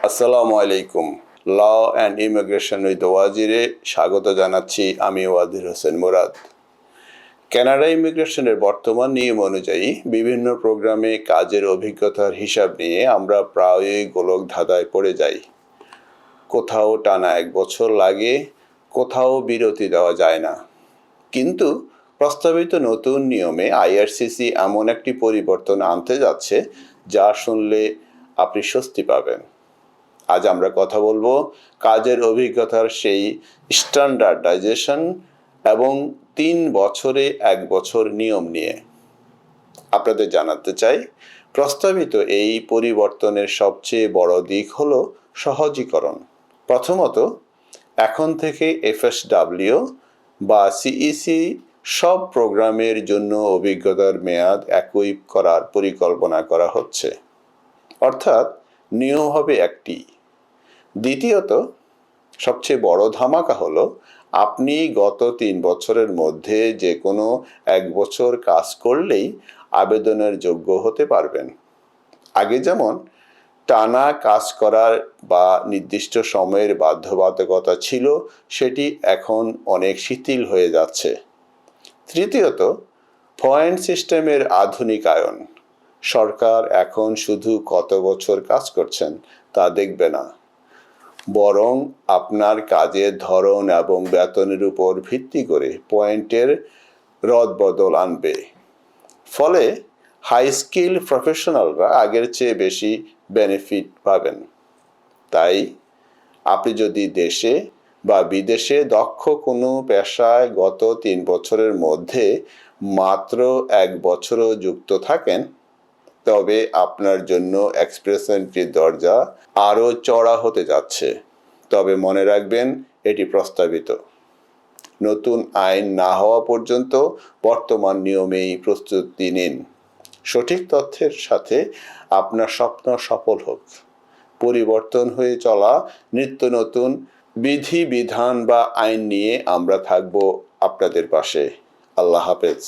আসসালামু আলাইকুম। Law and immigration with ওয়াজিরে স্বাগত জানাচ্ছি আমি ওয়াজির হোসেন মুরাদ। কানাডা ইমিগ্রেশনের বর্তমান নিয়ম অনুযায়ী বিভিন্ন প্রোগ্রামে কাজের অভিজ্ঞতার হিসাব নিয়ে আমরা প্রায়ই গোলক ধাঁধায় পড়ে যাই। কোথাও টানা 1 বছর লাগে, কোথাও বিরতি দেওয়া যায় না। কিন্তু প্রস্তাবিত নতুন নিয়মে আইআরসিসি এমন একটি পরিবর্তন আনতে যাচ্ছে যা শুনলে আপনি স্বস্তি পাবেন। আজ আমরা কথা বলবো কাজের অভিজ্ঞতার সেই স্ট্যান্ডার্ডাইজেশন এবং 3 বছরে 1 বছর নিয়ম নিয়ে। আপনাদের জানাতে চাই, প্রস্তাবিত এই পরিবর্তনের সবচেয়ে বড় দিক হলো সহজীকরণ। প্রথমত, এখন থেকে এফএসডব্লিউ বা সিইসি সব প্রোগ্রামের জন্য অভিজ্ঞতার মেয়াদ একই করার পরিকল্পনা করা হচ্ছে, অর্থাৎ নিয়ম হবে একটি। দ্বিতীয়ত, সবচেয়ে বড় ধামাকা হলো আপনি গত 3 বছরের মধ্যে যে কোনো 1 বছর কাজ করলেই আবেদনের যোগ্য হতে পারবেন। আগে যেমন টানা কাজ করার বা নির্দিষ্ট সময়ের বাধ্যবাধকতা ছিল, সেটি এখন অনেক শিথিল হয়ে যাচ্ছে। তৃতীয়ত, পয়েন্ট সিস্টেমের আধুনিকায়ন। সরকার এখন শুধু কত বছর কাজ করছেন তা দেখবে না, বরং আপনার কাজের ধরন এবং বেতনের উপর ভিত্তি করে পয়েন্টের রদবদল আনবে। ফলে হাই স্কিল প্রফেশনালরা আগের চেয়ে বেশি বেনিফিট পাবেন। তাই আপনি যদি দেশে বা বিদেশে দক্ষ কোনো পেশায় গত 3 বছরের মধ্যে মাত্র 1 বছরও যুক্ত থাকেন, তবে আপনার জন্য এক্সপ্রেস এন্ট্রির দরজা আরও চড়া হতে যাচ্ছে। তবে মনে রাখবেন, এটি প্রস্তাবিত। নতুন আইন না হওয়া পর্যন্ত বর্তমান নিয়মেই প্রস্তুতি নিন। সঠিক তথ্যের সাথে আপনার স্বপ্ন সফল হোক। পরিবর্তন হয়ে চলা নিত্য নতুন বিধিবিধান বা আইন নিয়ে আমরা থাকব আপনাদের পাশে। আল্লাহ হাফেজ।